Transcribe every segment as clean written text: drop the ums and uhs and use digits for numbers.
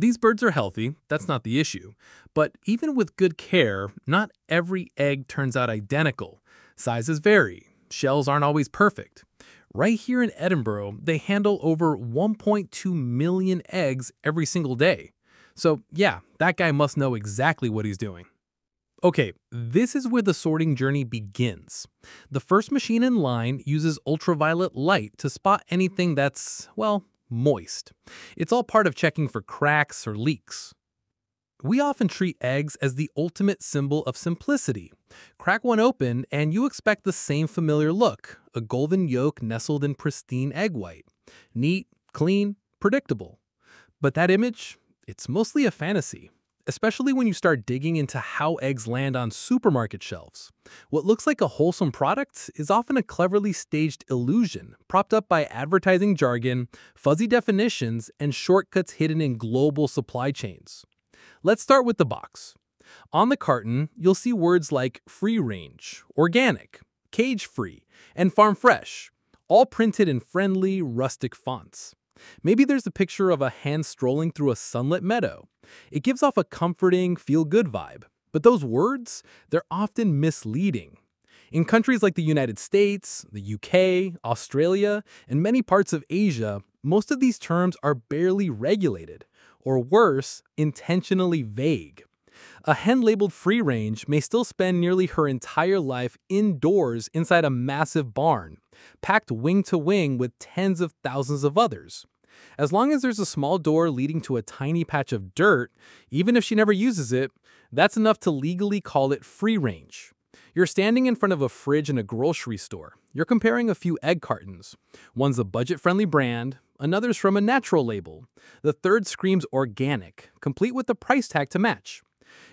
These birds are healthy, that's not the issue. But even with good care, not every egg turns out identical. Sizes vary, shells aren't always perfect. Right here in Edinburgh, they handle over 1.2 million eggs every single day. So yeah, that guy must know exactly what he's doing. Okay, this is where the sorting journey begins. The first machine in line uses ultraviolet light to spot anything that's, well, moist. It's all part of checking for cracks or leaks. We often treat eggs as the ultimate symbol of simplicity. Crack one open and you expect the same familiar look, a golden yolk nestled in pristine egg white. Neat, clean, predictable. But that image, it's mostly a fantasy, especially when you start digging into how eggs land on supermarket shelves. What looks like a wholesome product is often a cleverly staged illusion, propped up by advertising jargon, fuzzy definitions, and shortcuts hidden in global supply chains. Let's start with the box. On the carton, you'll see words like Freerange, organic, Cagefree, and farm fresh, all printed in friendly, rustic fonts. Maybe there's a picture of a hen strolling through a sunlit meadow. It gives off a comforting, feel-good vibe. But those words, they're often misleading. In countries like the United States, the UK, Australia, and many parts of Asia, most of these terms are barely regulated, or worse, intentionally vague. A hen labeled free range may still spend nearly her entire life indoors inside a massive barn, packed wing to wing with tens of thousands of others. As long as there's a small door leading to a tiny patch of dirt, even if she never uses it, that's enough to legally call it free range. You're standing in front of a fridge in a grocery store. You're comparing a few egg cartons. One's a budget-friendly brand, another's from a natural label. The third screams organic, complete with a price tag to match.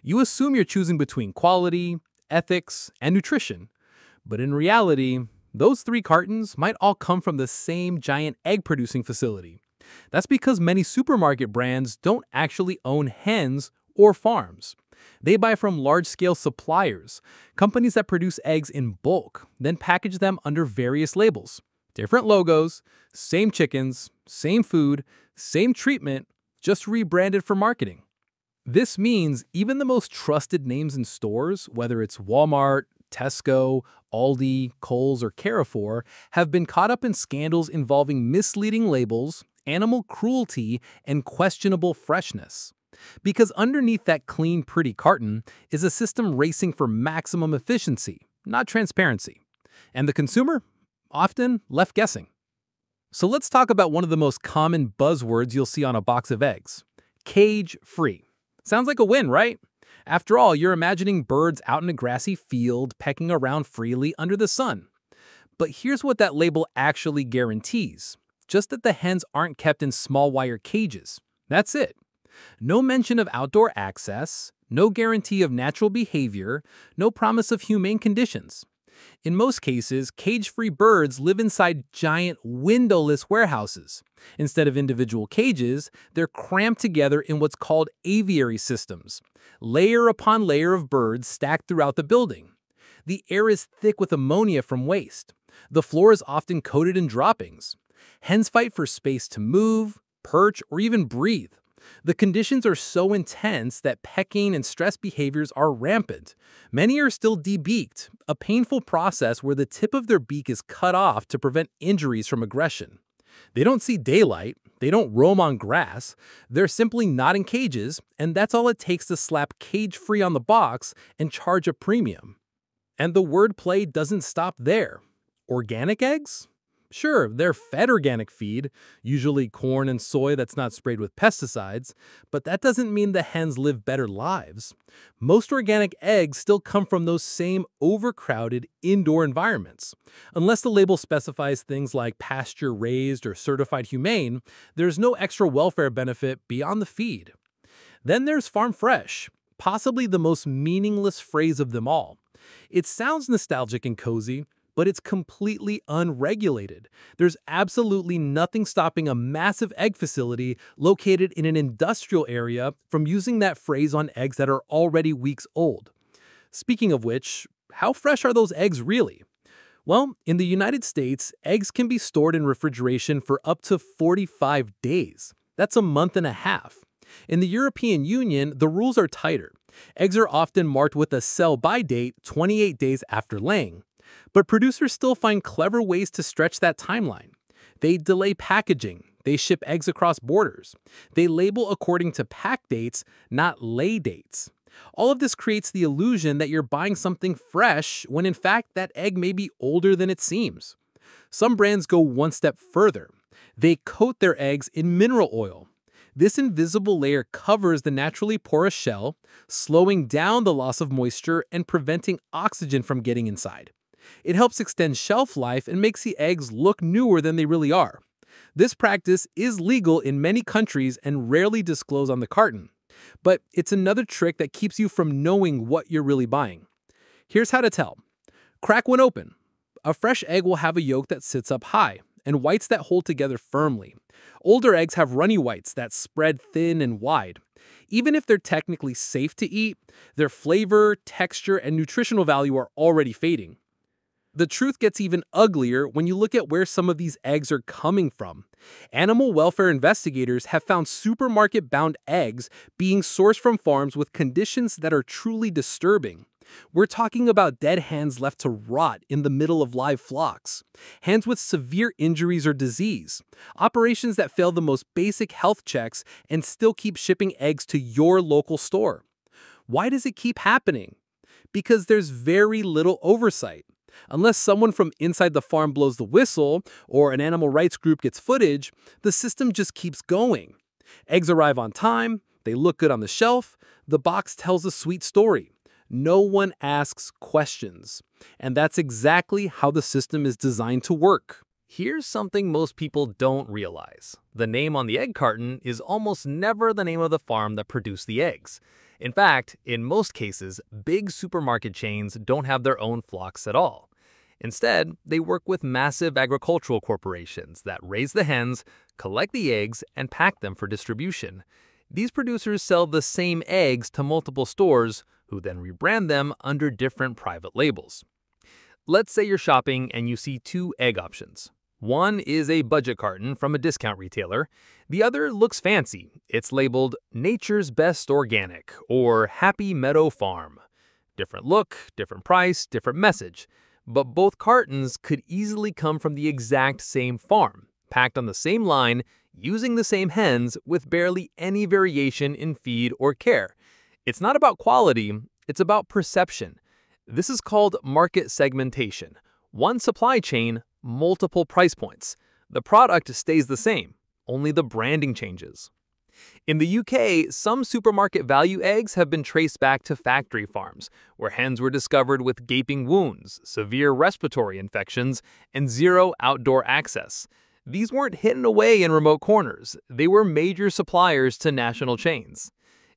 You assume you're choosing between quality, ethics, and nutrition. But in reality, those three cartons might all come from the same giant egg-producing facility. That's because many supermarket brands don't actually own hens or farms. They buy from large-scale suppliers, companies that produce eggs in bulk, then package them under various labels. Different logos, same chickens, same food, same treatment, just rebranded for marketing. This means even the most trusted names in stores, whether it's Walmart, Tesco, Aldi, Kohl's, or Carrefour, have been caught up in scandals involving misleading labels, animal cruelty, and questionable freshness. Because underneath that clean, pretty carton is a system racing for maximum efficiency, not transparency. And the consumer? Often left guessing. So let's talk about one of the most common buzzwords you'll see on a box of eggs: cage-free. Sounds like a win, right? After all, you're imagining birds out in a grassy field pecking around freely under the sun. But here's what that label actually guarantees: just that the hens aren't kept in small wire cages. That's it. No mention of outdoor access, no guarantee of natural behavior, no promise of humane conditions. In most cases, cage-free birds live inside giant windowless warehouses. Instead of individual cages, they're cramped together in what's called aviary systems, layer upon layer of birds stacked throughout the building. The air is thick with ammonia from waste. The floor is often coated in droppings. Hens fight for space to move, perch, or even breathe. The conditions are so intense that pecking and stress behaviors are rampant. Many are still debeaked, a painful process where the tip of their beak is cut off to prevent injuries from aggression. They don't see daylight, they don't roam on grass, they're simply not in cages, and that's all it takes to slap cage-free on the box and charge a premium. And the wordplay doesn't stop there. Organic eggs? Sure, they're fed organic feed, usually corn and soy that's not sprayed with pesticides, but that doesn't mean the hens live better lives. Most organic eggs still come from those same overcrowded indoor environments. Unless the label specifies things like pasture-raised or certified humane, there's no extra welfare benefit beyond the feed. Then there's farm fresh, possibly the most meaningless phrase of them all. It sounds nostalgic and cozy, but it's completely unregulated. There's absolutely nothing stopping a massive egg facility located in an industrial area from using that phrase on eggs that are already weeks old. Speaking of which, how fresh are those eggs really? Well, in the United States, eggs can be stored in refrigeration for up to 45 days. That's a month and a half. In the European Union, the rules are tighter. Eggs are often marked with a sell-by date 28 days after laying. But producers still find clever ways to stretch that timeline. They delay packaging. They ship eggs across borders. They label according to pack dates, not lay dates. All of this creates the illusion that you're buying something fresh when in fact that egg may be older than it seems. Some brands go one step further. They coat their eggs in mineral oil. This invisible layer covers the naturally porous shell, slowing down the loss of moisture and preventing oxygen from getting inside. It helps extend shelf life and makes the eggs look newer than they really are. This practice is legal in many countries and rarely disclosed on the carton. But it's another trick that keeps you from knowing what you're really buying. Here's how to tell. Crack one open. A fresh egg will have a yolk that sits up high and whites that hold together firmly. Older eggs have runny whites that spread thin and wide. Even if they're technically safe to eat, their flavor, texture, and nutritional value are already fading. The truth gets even uglier when you look at where some of these eggs are coming from. Animal welfare investigators have found supermarket-bound eggs being sourced from farms with conditions that are truly disturbing. We're talking about dead hens left to rot in the middle of live flocks, hens with severe injuries or disease, operations that fail the most basic health checks and still keep shipping eggs to your local store. Why does it keep happening? Because there's very little oversight. Unless someone from inside the farm blows the whistle or an animal rights group gets footage, the system just keeps going. Eggs arrive on time, they look good on the shelf, the box tells a sweet story. No one asks questions. And that's exactly how the system is designed to work. Here's something most people don't realize. The name on the egg carton is almost never the name of the farm that produced the eggs. In fact, in most cases, big supermarket chains don't have their own flocks at all. Instead, they work with massive agricultural corporations that raise the hens, collect the eggs, and pack them for distribution. These producers sell the same eggs to multiple stores, who then rebrand them under different private labels. Let's say you're shopping and you see two egg options. One is a budget carton from a discount retailer. The other looks fancy. It's labeled Nature's Best Organic or Happy Meadow Farm. Different look, different price, different message. But both cartons could easily come from the exact same farm, packed on the same line, using the same hens with barely any variation in feed or care. It's not about quality, it's about perception. This is called market segmentation. One supply chain, multiple price points. The product stays the same, only the branding changes. In the UK, some supermarket value eggs have been traced back to factory farms, where hens were discovered with gaping wounds, severe respiratory infections, and zero outdoor access. These weren't hidden away in remote corners. They were major suppliers to national chains.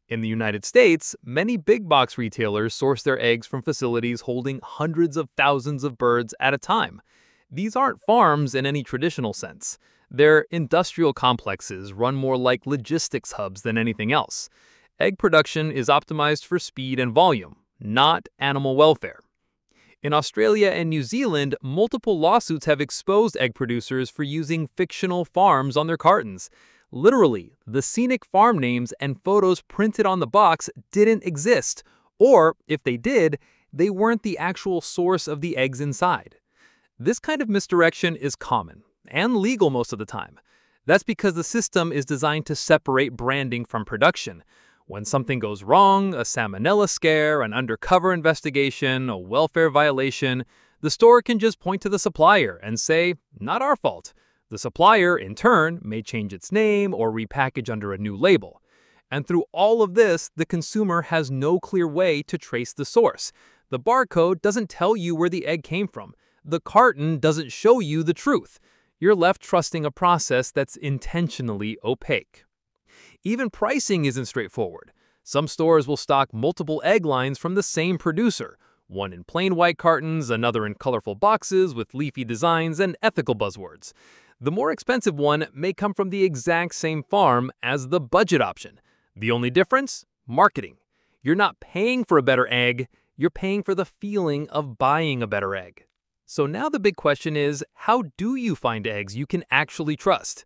In the United States, many big box retailers source their eggs from facilities holding hundreds of thousands of birds at a time. These aren't farms in any traditional sense. They're industrial complexes run more like logistics hubs than anything else. Egg production is optimized for speed and volume, not animal welfare. In Australia and New Zealand, multiple lawsuits have exposed egg producers for using fictional farms on their cartons. Literally, the scenic farm names and photos printed on the box didn't exist, or if they did, they weren't the actual source of the eggs inside. This kind of misdirection is common and legal most of the time. That's because the system is designed to separate branding from production. When something goes wrong, a salmonella scare, an undercover investigation, a welfare violation, the store can just point to the supplier and say, "Not our fault." The supplier, in turn, may change its name or repackage under a new label. And through all of this, the consumer has no clear way to trace the source. The barcode doesn't tell you where the egg came from. The carton doesn't show you the truth. You're left trusting a process that's intentionally opaque. Even pricing isn't straightforward. Some stores will stock multiple egg lines from the same producer, one in plain white cartons, another in colorful boxes with leafy designs and ethical buzzwords. The more expensive one may come from the exact same farm as the budget option. The only difference? Marketing. You're not paying for a better egg, you're paying for the feeling of buying a better egg. So now the big question is, how do you find eggs you can actually trust?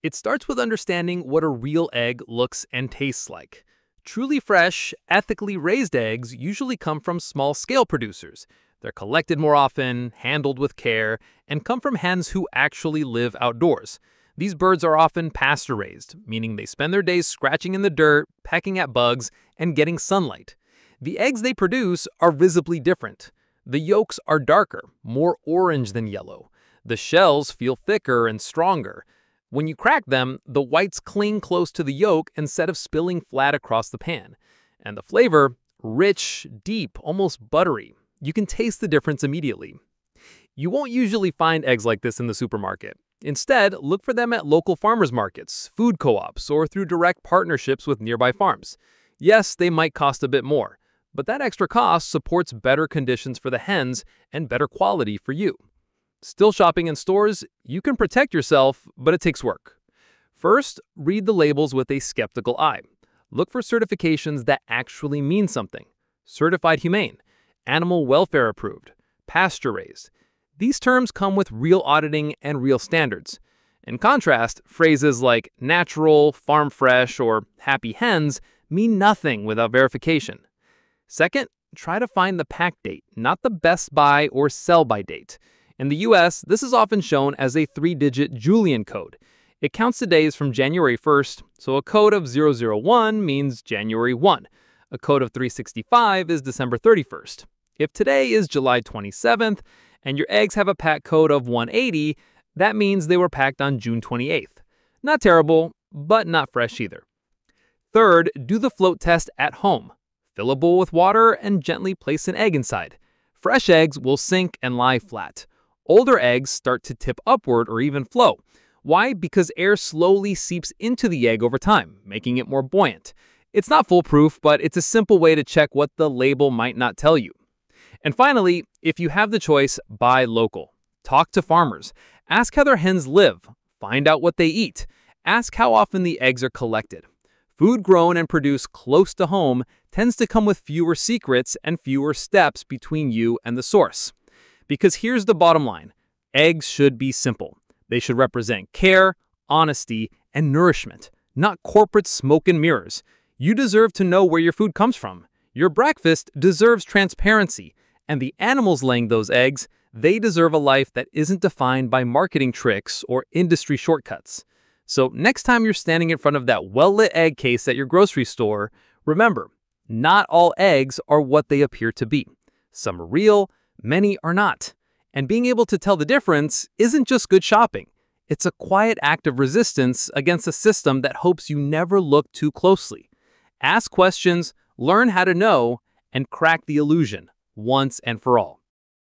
It starts with understanding what a real egg looks and tastes like. Truly fresh, ethically raised eggs usually come from small-scale producers. They're collected more often, handled with care, and come from hens who actually live outdoors. These birds are often pasture-raised, meaning they spend their days scratching in the dirt, pecking at bugs, and getting sunlight. The eggs they produce are visibly different. The yolks are darker, more orange than yellow. The shells feel thicker and stronger. When you crack them, the whites cling close to the yolk instead of spilling flat across the pan. And the flavor, rich, deep, almost buttery. You can taste the difference immediately. You won't usually find eggs like this in the supermarket. Instead, look for them at local farmers markets, food co-ops, or through direct partnerships with nearby farms. Yes, they might cost a bit more, but that extra cost supports better conditions for the hens and better quality for you. Still shopping in stores? You can protect yourself, but it takes work. First, read the labels with a skeptical eye. Look for certifications that actually mean something. Certified humane, animal welfare approved, pasture-raised. These terms come with real auditing and real standards. In contrast, phrases like natural, farm fresh, or happy hens mean nothing without verification. Second, try to find the pack date, not the best by or sell by date. In the US, this is often shown as a 3-digit Julian code. It counts the days from January 1st, so a code of 001 means January 1. A code of 365 is December 31st. If today is July 27th, and your eggs have a pack code of 180, that means they were packed on June 28th. Not terrible, but not fresh either. Third, do the float test at home. Fill a bowl with water and gently place an egg inside. Fresh eggs will sink and lie flat. Older eggs start to tip upward or even flow. Why? Because air slowly seeps into the egg over time, making it more buoyant. It's not foolproof, but it's a simple way to check what the label might not tell you. And finally, if you have the choice, buy local. Talk to farmers. Ask how their hens live. Find out what they eat. Ask how often the eggs are collected. Food grown and produced close to home tends to come with fewer secrets and fewer steps between you and the source. Because here's the bottom line. Eggs should be simple. They should represent care, honesty, and nourishment, not corporate smoke and mirrors. You deserve to know where your food comes from. Your breakfast deserves transparency. And the animals laying those eggs, they deserve a life that isn't defined by marketing tricks or industry shortcuts. So next time you're standing in front of that well-lit egg case at your grocery store, remember, not all eggs are what they appear to be. Some are real, many are not. And being able to tell the difference isn't just good shopping. It's a quiet act of resistance against a system that hopes you never look too closely. Ask questions, learn how to know, and crack the illusion once and for all.